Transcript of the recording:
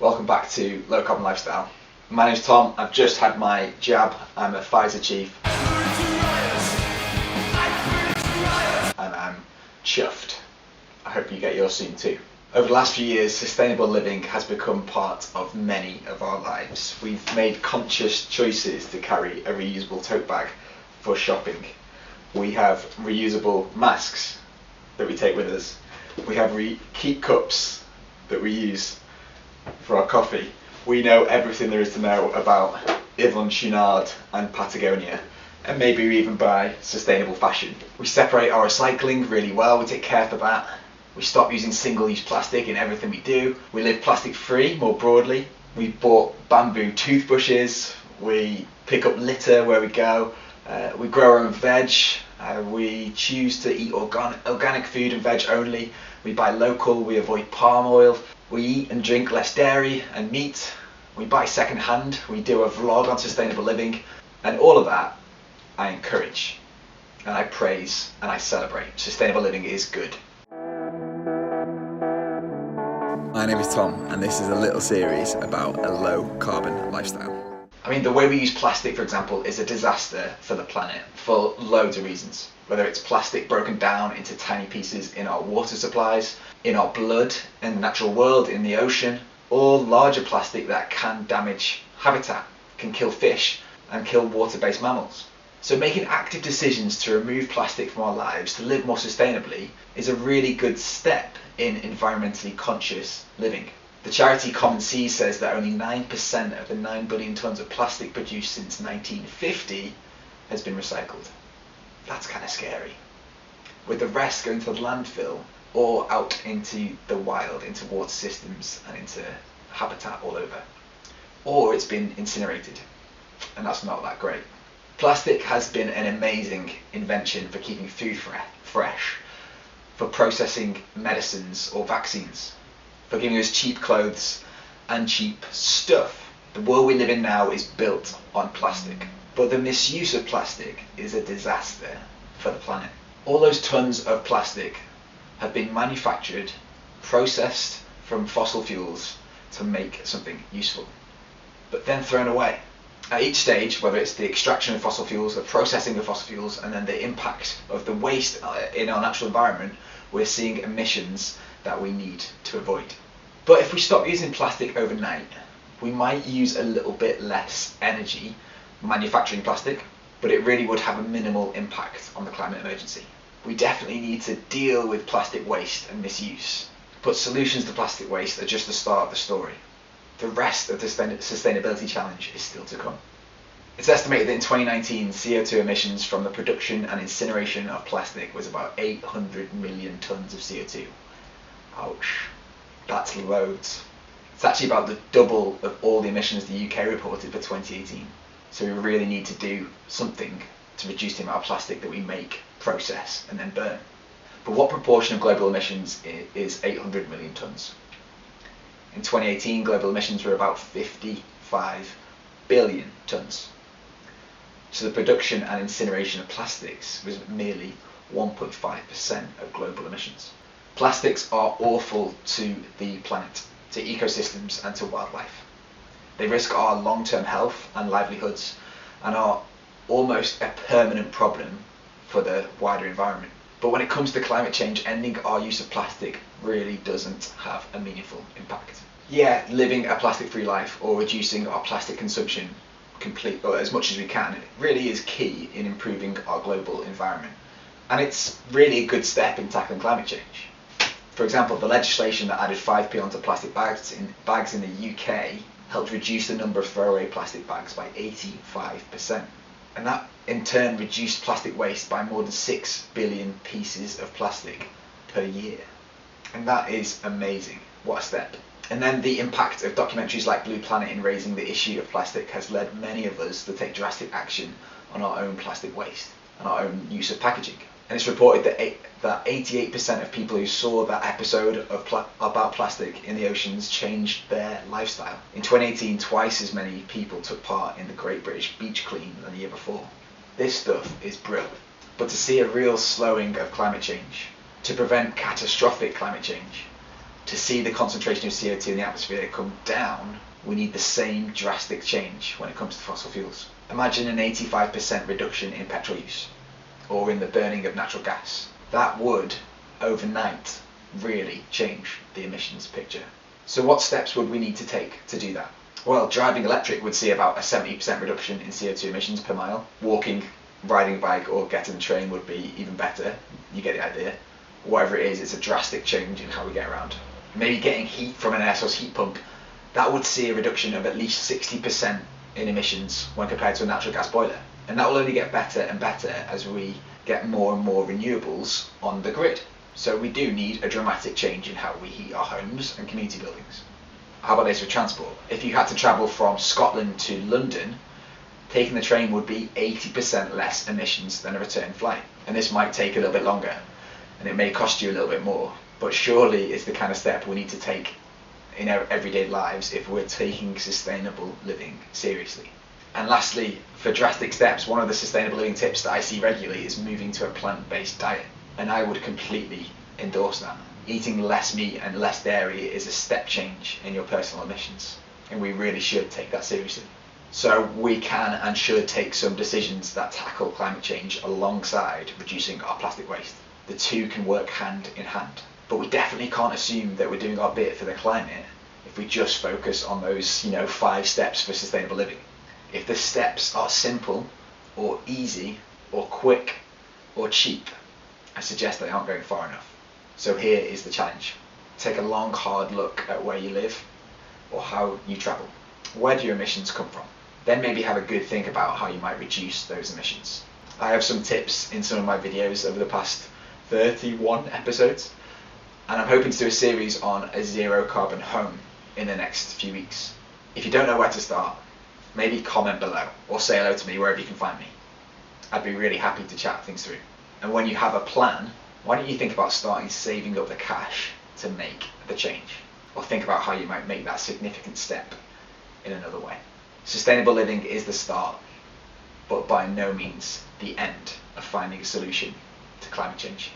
Welcome back to Low Carbon Lifestyle. My name's Tom. I've just had my jab. I'm a Pfizer chief. And I'm chuffed. I hope you get yours soon too. Over the last few years, sustainable living has become part of many of our lives. We've made conscious choices to carry a reusable tote bag for shopping. We have reusable masks that we take with us. We have keep cups that we use for our coffee. We know everything there is to know about Yvon Chouinard and Patagonia, and maybe we even buy sustainable fashion. We separate our recycling really well, we take care for that. We stop using single-use plastic in everything we do. We live plastic free more broadly. We bought bamboo toothbrushes, we pick up litter where we go, we grow our own veg, we choose to eat organic food and veg only. We buy local, we avoid palm oil. We eat and drink less dairy and meat. We buy second hand. We do a vlog on sustainable living. And all of that I encourage and I praise and I celebrate. Sustainable living is good. My name is Tom and this is a little series about a low carbon lifestyle. I mean, the way we use plastic, for example, is a disaster for the planet for loads of reasons. Whether it's plastic broken down into tiny pieces in our water supplies, in our blood, in the natural world, in the ocean, or larger plastic that can damage habitat, can kill fish and kill water-based mammals. So making active decisions to remove plastic from our lives to live more sustainably is a really good step in environmentally conscious living. The charity Common Seas says that only 9% of the 9 billion tonnes of plastic produced since 1950 has been recycled. That's kind of scary. With the rest going to the landfill or out into the wild, into water systems and into habitat all over. Or it's been incinerated, and that's not that great. Plastic has been an amazing invention for keeping food fresh, for processing medicines or vaccines, for giving us cheap clothes and cheap stuff. The world we live in now is built on plastic, but the misuse of plastic is a disaster for the planet. All those tons of plastic have been manufactured, processed from fossil fuels to make something useful, but then thrown away. At each stage, whether it's the extraction of fossil fuels, the processing of fossil fuels, and then the impact of the waste in our natural environment, we're seeing emissions that we need to avoid. But if we stop using plastic overnight, we might use a little bit less energy manufacturing plastic, but it really would have a minimal impact on the climate emergency. We definitely need to deal with plastic waste and misuse, but solutions to plastic waste are just the start of the story. The rest of the sustainability challenge is still to come. It's estimated that in 2019, CO2 emissions from the production and incineration of plastic was about 800 million tonnes of CO2. Ouch, that's loads. It's actually about the double of all the emissions the UK reported for 2018. So we really need to do something to reduce the amount of plastic that we make, process and then burn. But what proportion of global emissions is 800 million tonnes? In 2018, global emissions were about 55 billion tonnes. So the production and incineration of plastics was merely 1.5% of global emissions. Plastics are awful to the planet, to ecosystems and to wildlife. They risk our long-term health and livelihoods and are almost a permanent problem for the wider environment. But when it comes to climate change, ending our use of plastic really doesn't have a meaningful impact. Yeah, living a plastic-free life or reducing our plastic consumption or as much as we can really is key in improving our global environment. And it's really a good step in tackling climate change. For example, the legislation that added 5p onto plastic bags in the UK helped reduce the number of throwaway plastic bags by 85%. And that in turn reduced plastic waste by more than 6 billion pieces of plastic per year. And that is amazing. What a step. And then the impact of documentaries like Blue Planet in raising the issue of plastic has led many of us to take drastic action on our own plastic waste and our own use of packaging. And it's reported that 88% of people who saw that episode about plastic in the oceans changed their lifestyle. In 2018, twice as many people took part in the Great British Beach Clean than the year before. This stuff is brill. But to see a real slowing of climate change, to prevent catastrophic climate change, To see the concentration of CO2 in the atmosphere come down, we need the same drastic change when it comes to fossil fuels. Imagine an 85% reduction in petrol use, or in the burning of natural gas. That would, overnight, really change the emissions picture. So what steps would we need to take to do that? Well, driving electric would see about a 70% reduction in CO2 emissions per mile. Walking, riding a bike or getting the train would be even better. You get the idea. Whatever it is, it's a drastic change in how we get around. Maybe getting heat from an air source heat pump, that would see a reduction of at least 60% in emissions when compared to a natural gas boiler. And that will only get better and better as we get more and more renewables on the grid. So we do need a dramatic change in how we heat our homes and community buildings. How about this with transport? If you had to travel from Scotland to London, taking the train would be 80% less emissions than a return flight. And this might take a little bit longer, and it may cost you a little bit more, but surely it's the kind of step we need to take in our everyday lives if we're taking sustainable living seriously. And lastly, for drastic steps, one of the sustainable living tips that I see regularly is moving to a plant-based diet. And I would completely endorse that. Eating less meat and less dairy is a step change in your personal emissions, and we really should take that seriously. So we can and should take some decisions that tackle climate change alongside reducing our plastic waste. The two can work hand in hand. But we definitely can't assume that we're doing our bit for the climate if we just focus on those, 5 steps for sustainable living. If the steps are simple or easy or quick or cheap, I suggest they aren't going far enough. So here is the challenge. Take a long, hard look at where you live or how you travel. Where do your emissions come from? Then maybe have a good think about how you might reduce those emissions. I have some tips in some of my videos over the past 31 episodes, and I'm hoping to do a series on a zero carbon home in the next few weeks. If you don't know where to start, maybe comment below or say hello to me wherever you can find me. I'd be really happy to chat things through. And when you have a plan, why don't you think about starting saving up the cash to make the change? Or think about how you might make that significant step in another way. Sustainable living is the start, but by no means the end of finding a solution to climate change.